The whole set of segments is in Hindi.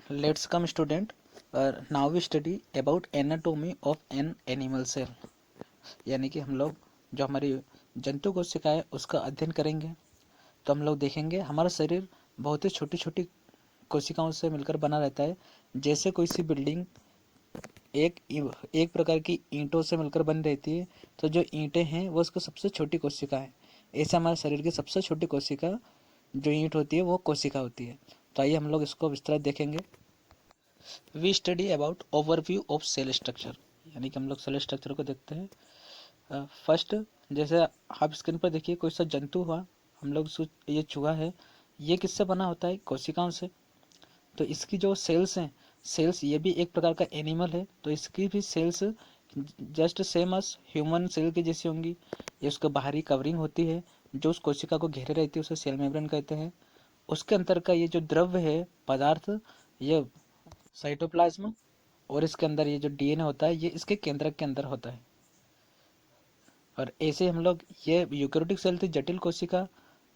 Let's come student. Now we study about anatomy of an animal cell. यानी कि हम लोग जो हमारी जंतु कोशिका है उसका अध्ययन करेंगे। तो हम लोग देखेंगे हमारा शरीर बहुत ही छोटी छोटी कोशिकाओं से मिलकर बना रहता है। जैसे कोई सी बिल्डिंग एक एक प्रकार की ईंटों से मिलकर बन रहती है, तो जो ईंटें हैं वो उसकी सबसे छोटी कोशिका है। ऐसे हमारे शरीर की सबसे छोटी कोशिका जो ईंट होती है वो कोशिका होती है। तो आइए हम लोग इसको विस्तार देखेंगे। We study about overview of cell structure, यानी कि हम लोग सेल स्ट्रक्चर को देखते हैं। फर्स्ट, जैसे आप स्क्रीन पर देखिए कोई सा जंतु हुआ, हम लोग ये चूहा है, ये किससे बना होता है? कोशिकाओं से। तो इसकी जो सेल्स हैं, सेल्स ये भी एक प्रकार का एनिमल है, तो इसकी भी cells just same as human cell की जैसी होंगी। ये उसका बाहरी कवरिंग होती है जो उस कोशिका को घेरे रहती है, उसे सेल मेम्ब्रेन कहते हैं। उसके अंदर का ये जो द्रव्य है, पदार्थ, ये साइटोप्लाज्म, और इसके अंदर ये जो डीएनए होता है ये इसके केंद्रक के अंदर होता है। और ऐसे हम लोग, ये यूकेरियोटिक सेल थी, जटिल कोशिका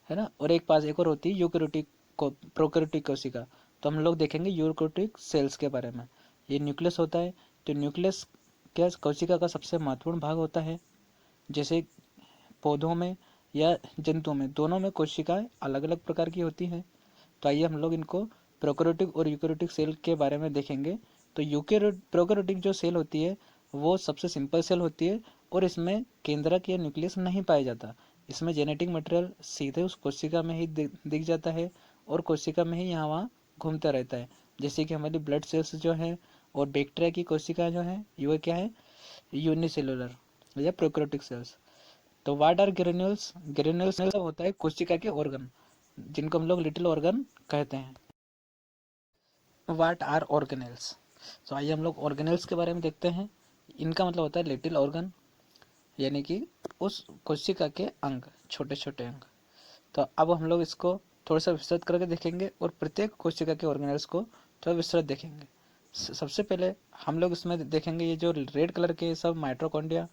है ना, और एक पास एक और होती है यूकेरियोटिक प्रोकैरियोटिक कोशिका। तो हम लोग देखेंगे यूकेरियोटिक सेल्स के बारे में। ये न्यूक्लियस होता है, तो न्यूक्लियस क्या कोशिका का सबसे महत्वपूर्ण भाग होता है। जैसे पौधों में या जंतुओं में, दोनों में कोशिकाएं अलग अलग प्रकार की होती हैं। तो आइए हम लोग इनको प्रोकैरियोटिक और यूकेरियोटिक सेल के बारे में देखेंगे। तो प्रोकैरियोटिक जो सेल होती है वो सबसे सिंपल सेल होती है, और इसमें केंद्रक या न्यूक्लियस नहीं पाया जाता। इसमें जेनेटिक मटेरियल सीधे उस कोशिका में ही दिख जाता है, और कोशिका में ही यहाँ वहाँ घूमता रहता है। जैसे कि हमारी ब्लड सेल्स जो है और बैक्टीरिया की कोशिका जो है, ये क्या है? यूनिसेलुलर या प्रोकैरियोटिक सेल्स। तो व्हाट आर ग्रेन्यूल्स? ग्रेन्यूल्स होता है कोशिका के ऑर्गन, जिनको हम लोग लिटिल ऑर्गन कहते हैं। What are organelles? तो आइए हम लोग ऑर्गेनेल्स के बारे में देखते हैं। इनका मतलब होता है लिटिल ऑर्गन, यानी कि उस कोशिका के अंग, छोटे छोटे अंग। तो अब हम लोग इसको थोड़ा सा विस्तृत करके देखेंगे, और प्रत्येक कोशिका के ऑर्गेनेल्स को थोड़ा विस्तृत देखेंगे। सबसे पहले हम लोग इसमें देखेंगे ये जो रेड कलर के सब माइटोकॉन्ड्रिया,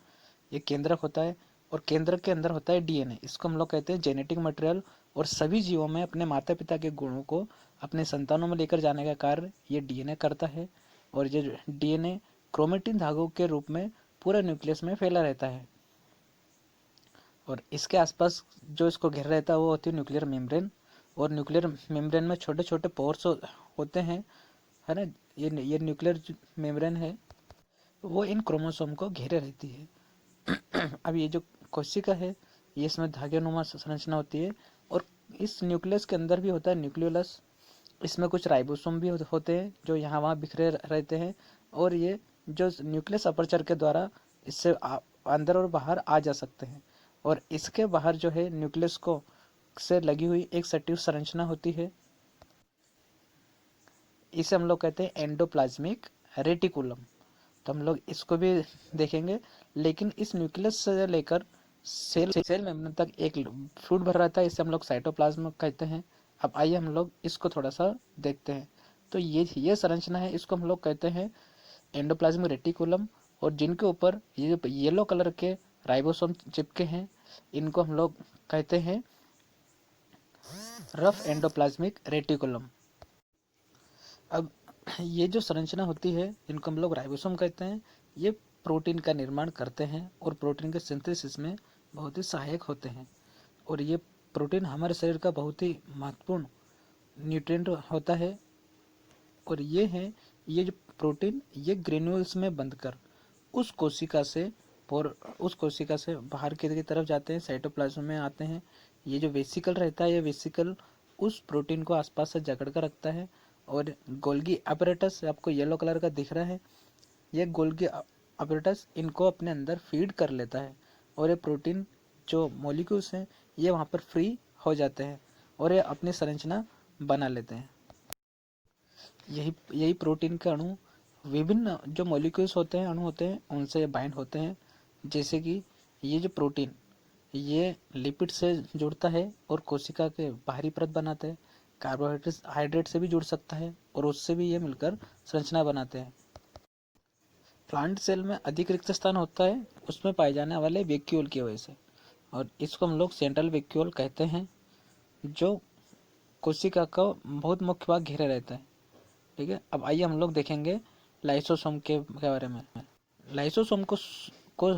ये केंद्रक होता है, और केंद्रक के अंदर होता है डीएनए। इसको हम लोग कहते हैं जेनेटिक मटेरियल। और सभी जीवों में अपने माता पिता के गुणों को अपने संतानों में लेकर जाने का कार्य ये डीएनए करता है। और ये डीएनए क्रोमेटिन धागों के रूप में पूरा न्यूक्लियस में फैला रहता है, और इसके आसपास जो इसको घेर रहता है वो होती है न्यूक्लियर मेम्ब्रेन। और न्यूक्लियर मेम्ब्रेन में छोटे छोटे पोर्स होते हैं, है ना। ये न्यूक्लियर मेम्ब्रेन है, वो इन क्रोमोसोम को घेरे रहती है। अब ये जो कोशिका है, ये इसमें धागेनुमा संरचना होती है, और इस न्यूक्लियस के अंदर भी होता है न्यूक्लियोलस। इसमें कुछ राइबोसोम भी होते हैं जो यहाँ वहाँ बिखरे रहते हैं, और ये जो न्यूक्लियस अपर्चर के द्वारा इससे अंदर और बाहर आ जा सकते हैं। और इसके बाहर जो है न्यूक्लियस को से लगी हुई एक सटीव संरचना होती है, इसे हम लोग कहते हैं एंडोप्लाज्मिक रेटिकुलम। तो हम लोग इसको भी देखेंगे। लेकिन इस न्यूक्लियस से लेकर सेल मेम्ब्रेन तक एक फ्लूइड भर रहता है, इसे हम लोग साइटोप्लाज्म कहते हैं। अब आइए हम लोग इसको थोड़ा सा देखते हैं। तो ये संरचना है, इसको हम लोग कहते हैं एंडोप्लाज्मिक रेटिकुलम। और जिनके ऊपर ये जो येलो कलर के राइबोसोम चिपके हैं, इनको हम लोग कहते हैं रफ एंडोप्लाज्मिक रेटिकुलम। अब ये जो संरचना होती है, इनको हम लोग राइबोसोम कहते हैं। ये प्रोटीन का निर्माण करते हैं, और प्रोटीन के सिंथेसिस में बहुत ही सहायक होते हैं। और ये प्रोटीन हमारे शरीर का बहुत ही महत्वपूर्ण न्यूट्रिएंट होता है। और ये जो प्रोटीन, ये ग्रेन्यूल्स में बंधकर उस कोशिका से उस कोशिका से बाहर की तरफ जाते हैं, साइटोप्लाज्म में आते हैं। ये जो वेसिकल रहता है, ये वेसिकल उस प्रोटीन को आसपास से जकड़ कर रखता है। और गोल्गी अपैरेटस आपको येलो कलर का दिख रहा है, ये गोल्गी अपैरेटस इनको अपने अंदर फीड कर लेता है, और ये प्रोटीन जो मॉलिक्यूल्स हैं ये वहाँ पर फ्री हो जाते हैं, और ये अपनी संरचना बना लेते हैं। यही यही प्रोटीन के अणु विभिन्न जो मॉलिक्यूल्स होते हैं, अणु होते हैं, उनसे बाइंड होते हैं। जैसे कि ये जो प्रोटीन, ये लिपिड से जुड़ता है और कोशिका के बाहरी परत बनाता है। कार्बोहाइड्रेट से भी जुड़ सकता है, और उससे भी ये मिलकर संरचना बनाते हैं। प्लांट सेल में अधिक रिक्त स्थान होता है उसमें पाए जाने वाले वैक्यूल की वजह से, और इसको हम लोग सेंट्रल वैक्यूल कहते हैं, जो कोशिका का बहुत मुख्य भाग घेरे रहता है। ठीक है, अब आइए हम लोग देखेंगे लाइसोसोम के बारे में। लाइसोसोम को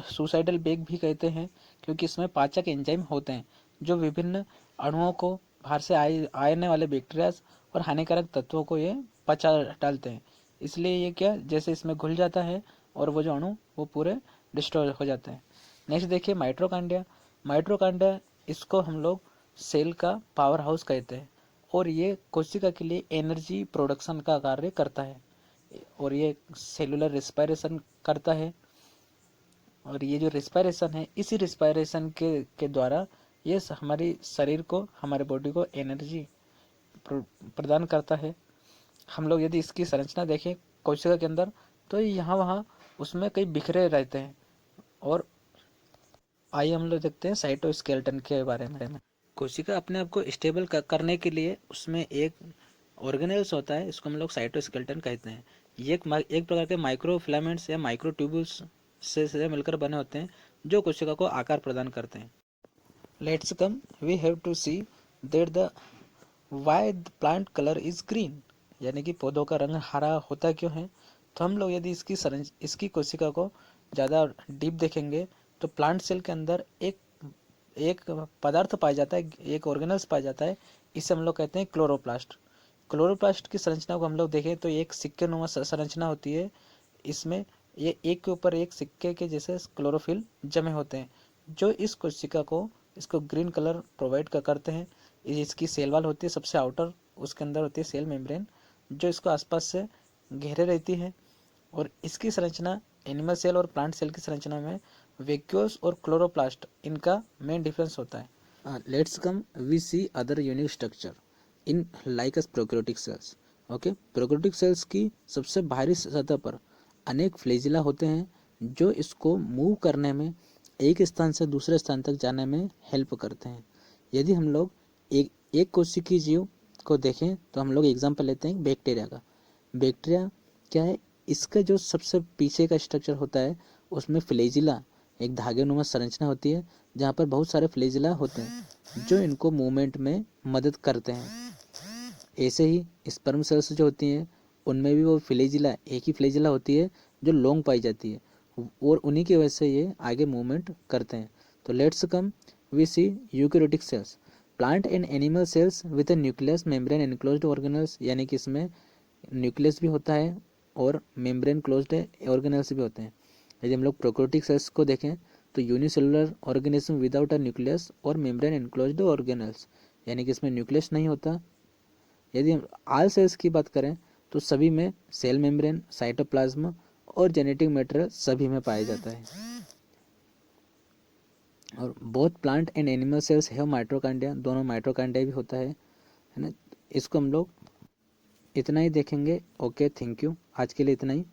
सुसाइडल बेग भी कहते हैं, क्योंकि इसमें पाचक एंजाइम होते हैं जो विभिन्न अणुओं को, बाहर से आने वाले बैक्टीरिया और हानिकारक तत्वों को ये पचा डालते हैं। इसलिए ये क्या, जैसे इसमें घुल जाता है और वो जो अणु वो पूरे डिस्ट्रॉय हो जाते हैं। नेक्स्ट देखिए माइटोकॉन्ड्रिया। माइटोकॉन्ड्रिया, इसको हम लोग सेल का पावर हाउस कहते हैं, और ये कोशिका के लिए एनर्जी प्रोडक्शन का कार्य करता है, और ये सेलुलर रिस्पायरेशन करता है। और ये जो रिस्पायरेशन है, इसी रिस्पायरेशन के द्वारा ये हमारी शरीर को, हमारे बॉडी को एनर्जी प्रदान करता है। हम लोग यदि इसकी संरचना देखें कोशिका के अंदर, तो यहाँ वहाँ उसमें कई बिखरे रहते हैं। और आइए हम लोग देखते हैं साइटोस्केलेटन के बारे में। कोशिका अपने आप को स्टेबल करने के लिए उसमें एक ऑर्गेनेल्स होता है, इसको हम लोग साइटोस्केलेटन कहते हैं। ये एक प्रकार के माइक्रो फिलामेंट्स या माइक्रो ट्यूब्यूल्स से मिलकर बने होते हैं, जो कोशिका को आकार प्रदान करते हैं। Let's come we have to see that the why the plant colour is green, यानी कि पौधों का रंग हरा होता क्यों है। तो हम लोग यदि इसकी कोशिका को ज़्यादा डीप देखेंगे, तो प्लांट सेल के अंदर एक पदार्थ पाया जाता है, एक ऑर्गेनल्स पाया जाता है, इसे हम लोग कहते हैं क्लोरोप्लास्ट। क्लोरोप्लास्ट की संरचना को हम लोग देखें तो एक सिक्के नुमा संरचना होती है। इसमें ये एक के ऊपर एक सिक्के के जैसे क्लोरोफिल जमे होते हैं, जो इस कोशिका को, इसको ग्रीन कलर प्रोवाइड करते हैं। इसकी सेल वाल होती है सबसे आउटर, उसके अंदर होती है सेल मेम्ब्रेन, जो इसको आसपास से घेरे रहती है। और इसकी संरचना एनिमल सेल और प्लांट सेल की संरचना में वैक्यूल्स और क्लोरोप्लास्ट, इनका मेन डिफरेंस होता है। Let's come we see other unique structure in like prokaryotic cells. Okay, prokaryotic cells की सबसे बाहरी सतह पर अनेक फ्लैजिला होते हैं, जो इसको मूव करने में, एक स्थान से दूसरे स्थान तक जाने में हेल्प करते हैं। यदि हम लोग एक कोशिकीय जीव को देखें, तो हम लोग एग्जांपल लेते हैं बैक्टीरिया का। बैक्टीरिया क्या है, इसका जो सबसे पीछे का स्ट्रक्चर होता है, उसमें फ्लैजिला, एक धागेनुमा संरचना होती है, जहाँ पर बहुत सारे फ्लैजिला होते हैं जो इनको मूवमेंट में मदद करते हैं। ऐसे ही स्पर्म सेल्स जो होती हैं, उनमें भी वो फ्लैजिला, एक ही फ्लैजिला होती है जो लॉन्ग पाई जाती है, और उन्हीं की वजह से ये आगे मूवमेंट करते हैं। तो let's come we see eukaryotic cells, plant and animal cells with a nucleus membrane enclosed organelles, यानी कि इसमें न्यूक्लियस भी होता है और मेम्ब्रेन क्लोज्ड ऑर्गेनल्स भी होते हैं। यदि हम लोग प्रोकैरियोटिक सेल्स को देखें, तो unicellular organism without a nucleus और मेम्ब्रेन एनक्लोज्ड ऑर्गेनल्स, यानी कि इसमें न्यूक्लियस नहीं होता। यदि हम आल सेल्स की बात करें, तो सभी में सेल मेम्ब्रेन, साइटोप्लाज्म और जेनेटिक मटेरियल सभी में पाया जाता है। और both plant and animal cells have mitochondria, दोनों माइटोकॉन्ड्रिया भी होता है ना। इसको हम लोग इतना ही देखेंगे। ओके, थैंक यू, आज के लिए इतना ही।